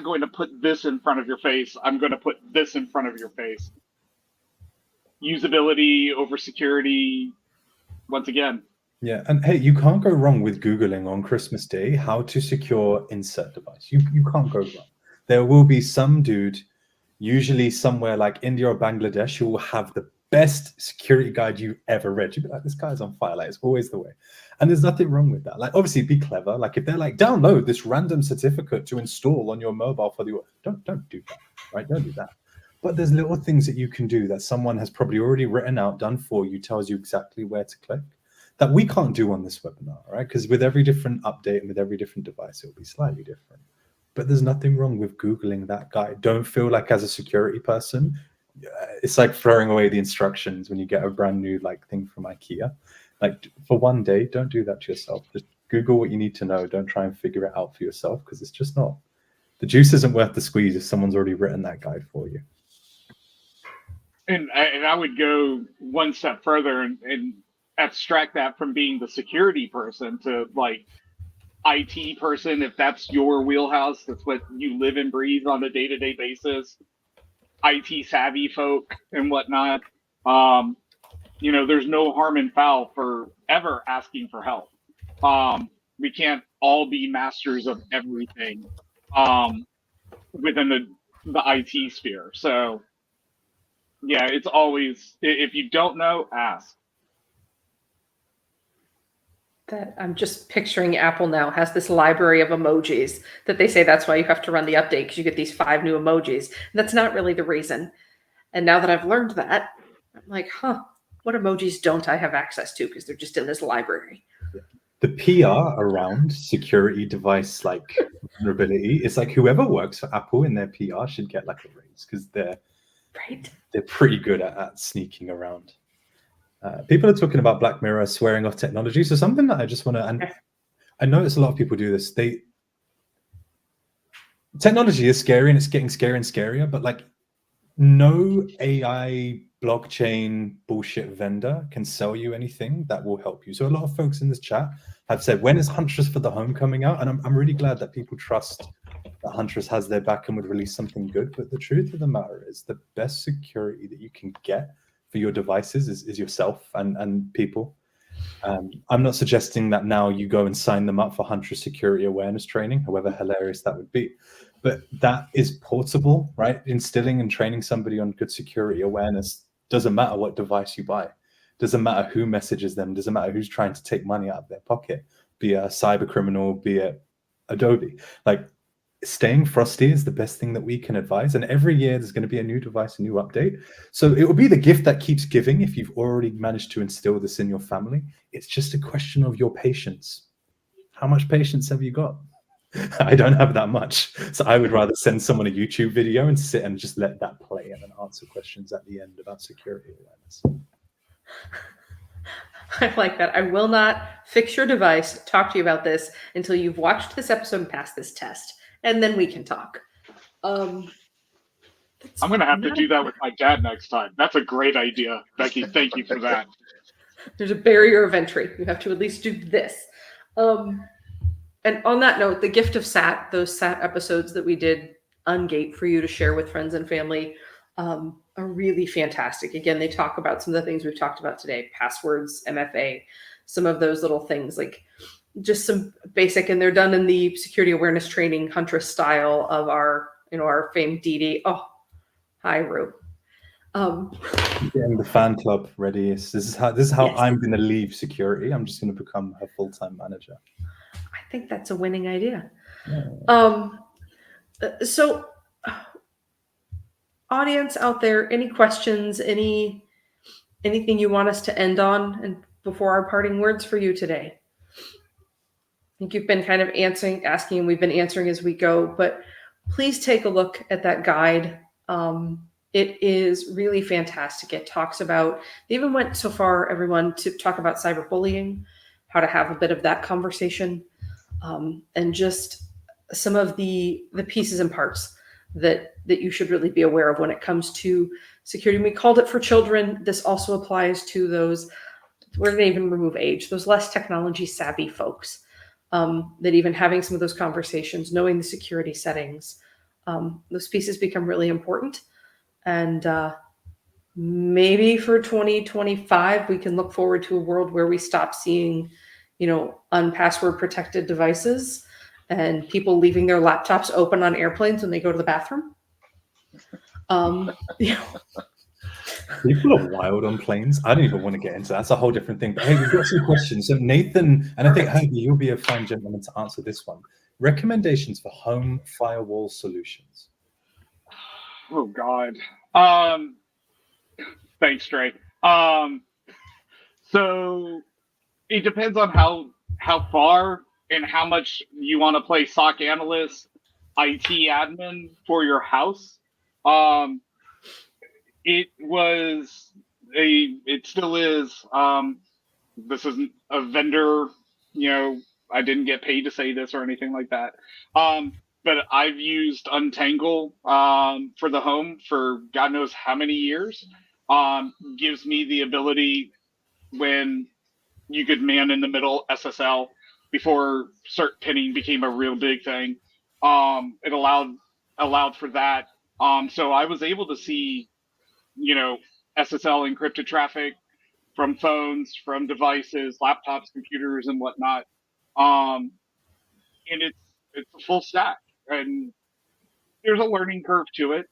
going to put this in front of your face. I'm going to put this in front of your face. Usability over security. Once again. Yeah, and hey, you can't go wrong with Googling on Christmas Day how to secure insert device. You can't go wrong. There will be some dude, usually somewhere like India or Bangladesh, who will have the best security guide you've ever read. You'd be like, this guy's on fire. Like, it's always the way. And there's nothing wrong with that. Like, obviously, be clever. Like, if they're like, download this random certificate to install on your mobile for the don't do that, right? Don't do that. But there's little things that you can do that someone has probably already written out, done for you, tells you exactly where to click, that we can't do on this webinar, right? Because with every different update and with every different device, it'll be slightly different. But there's nothing wrong with Googling that guide. Don't feel like, as a security person, it's like throwing away the instructions when you get a brand new like thing from IKEA. Like, for one day, don't do that to yourself. Just Google what you need to know. Don't try and figure it out for yourself, because it's just not. The juice isn't worth the squeeze if someone's already written that guide for you. And I would go one step further and abstract that from being the security person to like IT person. If that's your wheelhouse, that's what you live and breathe on a day-to-day basis. IT savvy folk and whatnot. You know, there's no harm and foul for ever asking for help. We can't all be masters of everything within the IT sphere. So yeah, it's always, if you don't know, ask. That I'm just picturing Apple now has this library of emojis that they say that's why you have to run the update, because you get these 5 new emojis. And that's not really the reason. And now that I've learned that, I'm like, what emojis don't I have access to, because they're just in this library? The PR around security device like vulnerability is like, whoever works for Apple in their PR should get like a raise, because they're pretty good at sneaking around. People are talking about Black Mirror swearing off technology. So something that I just want to, and I notice a lot of people do this. Technology is scary, and it's getting scarier and scarier, but like, no AI blockchain bullshit vendor can sell you anything that will help you. So a lot of folks in this chat have said, when is Huntress for the Home coming out? And I'm really glad that people trust that Huntress has their back and would release something good. But the truth of the matter is, the best security that you can get for your devices is yourself and people. I'm not suggesting that now you go and sign them up for Huntress security awareness training, however hilarious that would be. But that is portable, right? Instilling and training somebody on good security awareness doesn't matter what device you buy. Doesn't matter who messages them. Doesn't matter who's trying to take money out of their pocket, be it a cyber criminal, be it Adobe. Like, staying frosty is the best thing that we can advise. And every year there's going to be a new device, a new update. So it will be the gift that keeps giving if you've already managed to instill this in your family. It's just a question of your patience. How much patience have you got? I don't have that much. So I would rather send someone a YouTube video and sit and just let that play and then answer questions at the end about security awareness. I like that. I will not fix your device, talk to you about this until you've watched this episode and passed this test. And then we can talk. I'm going to have to do that with my dad next time. That's a great idea, Becky. Thank you for that. There's a barrier of entry. You have to at least do this. And on that note, the gift of SAT, those SAT episodes that we did ungate for you to share with friends and family, are really fantastic. Again, they talk about some of the things we've talked about today, passwords, MFA, some of those little things, like just some basic, and they're done in the security awareness training Huntress style of our famed DD. Oh, hi, Rue. Getting the fan club ready. This is how yes. I'm going to leave security. I'm just going to become a full-time manager. I think that's a winning idea. Yeah. So, audience out there, any questions? Anything you want us to end on, and before our parting words for you today? I think you've been kind of asking, and we've been answering as we go. But please take a look at that guide. It is really fantastic. It talks about. They even went so far, everyone, to talk about cyberbullying, how to have a bit of that conversation, and just some of the pieces and parts that you should really be aware of when it comes to security. We called it for children. This also applies to those where they even remove age, those less technology savvy folks. That even having some of those conversations, knowing the security settings, those pieces become really important. And maybe for 2025, we can look forward to a world where we stop seeing, unpassword protected devices and people leaving their laptops open on airplanes when they go to the bathroom. People are wild on planes. I don't even want to get into that. That's a whole different thing. But hey, we've got some questions. So Nathan, and I think Herbie, you'll be a fine gentleman to answer this one. Recommendations for home firewall solutions. Oh God. Thanks, Trey. So it depends on how far and how much you want to play SOC analyst, IT admin for your house. It still is. This isn't a vendor, I didn't get paid to say this or anything like that. But I've used Untangle for the home for God knows how many years. Gives me the ability when you could man in the middle SSL before cert pinning became a real big thing. It allowed for that. So I was able to see, SSL encrypted traffic from phones, from devices, laptops, computers, and whatnot. And it's a full stack, and there's a learning curve to it,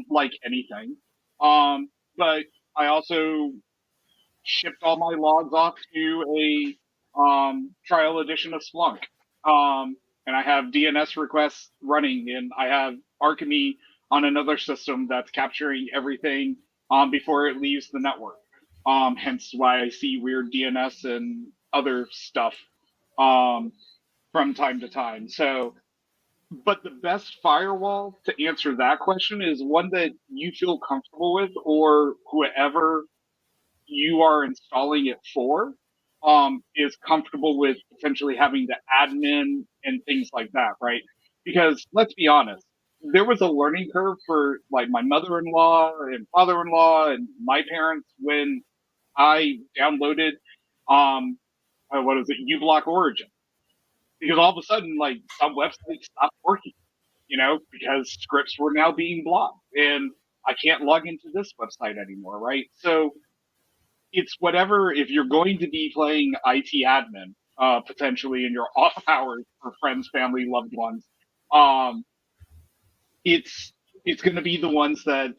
like anything. But I also shipped all my logs off to a trial edition of Splunk, and I have DNS requests running, and I have Archemy on another system that's capturing everything before it leaves the network. Hence why I see weird DNS and other stuff from time to time. So, but the best firewall to answer that question is one that you feel comfortable with, or whoever you are installing it for is comfortable with potentially having the admin and things like that, right? Because let's be honest, there was a learning curve for like my mother-in-law and father-in-law and my parents when I downloaded what is it, uBlock Origin, because all of a sudden like some websites stopped working, because scripts were now being blocked and I can't log into this website anymore, right? So it's whatever. If you're going to be playing IT admin potentially in your off hours for friends, family, loved ones, it's going to be the ones that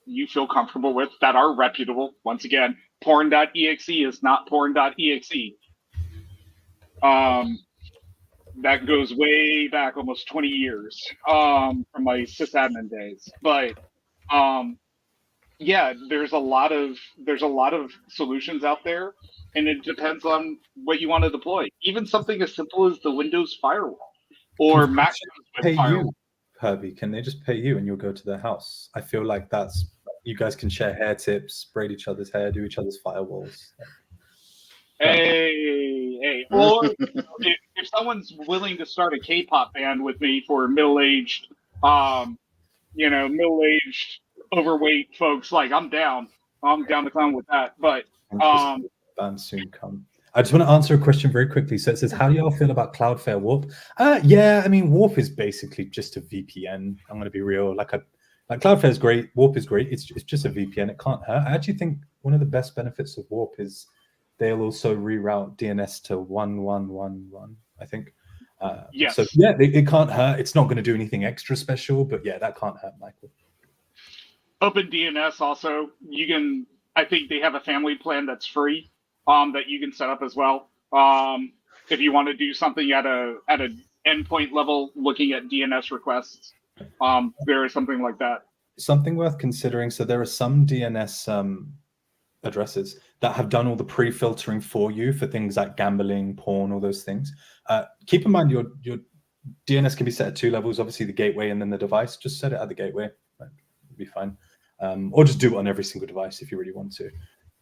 you feel comfortable with, that are reputable. Once again, porn.exe is not porn.exe. That goes way back, almost 20 years from my sysadmin days. But yeah, there's a lot of solutions out there, and it depends on what you want to deploy. Even something as simple as the Windows firewall or Mac pay firewall. You, Herbie, can they just pay you and you'll go to their house? I feel like that's, you guys can share hair tips, braid each other's hair, do each other's firewalls. Hey. Or if someone's willing to start a K-pop band with me for middle-aged, middle-aged, overweight folks, like I'm down to clown with that. But band soon come. I just want to answer a question very quickly. So it says, how do y'all feel about Cloudflare Warp? Yeah, I mean, Warp is basically just a VPN. I'm going to be real. Like Cloudflare is great. Warp is great. It's just a VPN. It can't hurt. I actually think one of the best benefits of Warp is they'll also reroute DNS to 1111, I think. yes. So yeah, it can't hurt. It's not going to do anything extra special, but yeah, that can't hurt, Michael. OpenDNS also, I think they have a family plan that's free that you can set up as well. if you want to do something at an endpoint level, looking at DNS requests, there is something like that. Something worth considering. So there are some DNS addresses that have done all the pre-filtering for you for things like gambling, porn, all those things. Keep in mind your DNS can be set at 2 levels, obviously the gateway and then the device. Just set it at the gateway, it'll be fine. Or just do it on every single device if you really want to.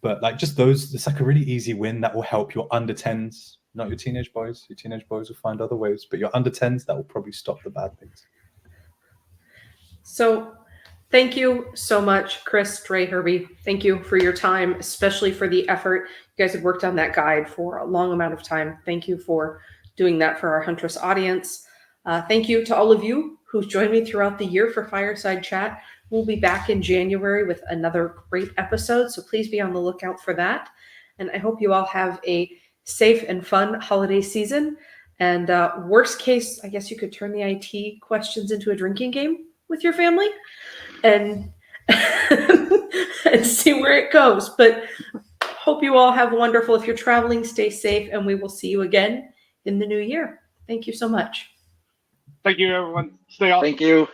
But like just those, it's like a really easy win that will help your under 10s, not your teenage boys. Your teenage boys will find other ways, but your under 10s, that will probably stop the bad things. So thank you so much, Chris, Dre, Herbie. Thank you for your time, especially for the effort. You guys have worked on that guide for a long amount of time. Thank you for doing that for our Huntress audience. Thank you to all of you who've joined me throughout the year for Fireside Chat. We'll be back in January with another great episode, so please be on the lookout for that. And I hope you all have a safe and fun holiday season. And worst case, I guess you could turn the IT questions into a drinking game with your family and and see where it goes. But hope you all have wonderful. If you're traveling, stay safe, and we will see you again in the new year. Thank you so much. Thank you, everyone. Stay awesome. Thank you.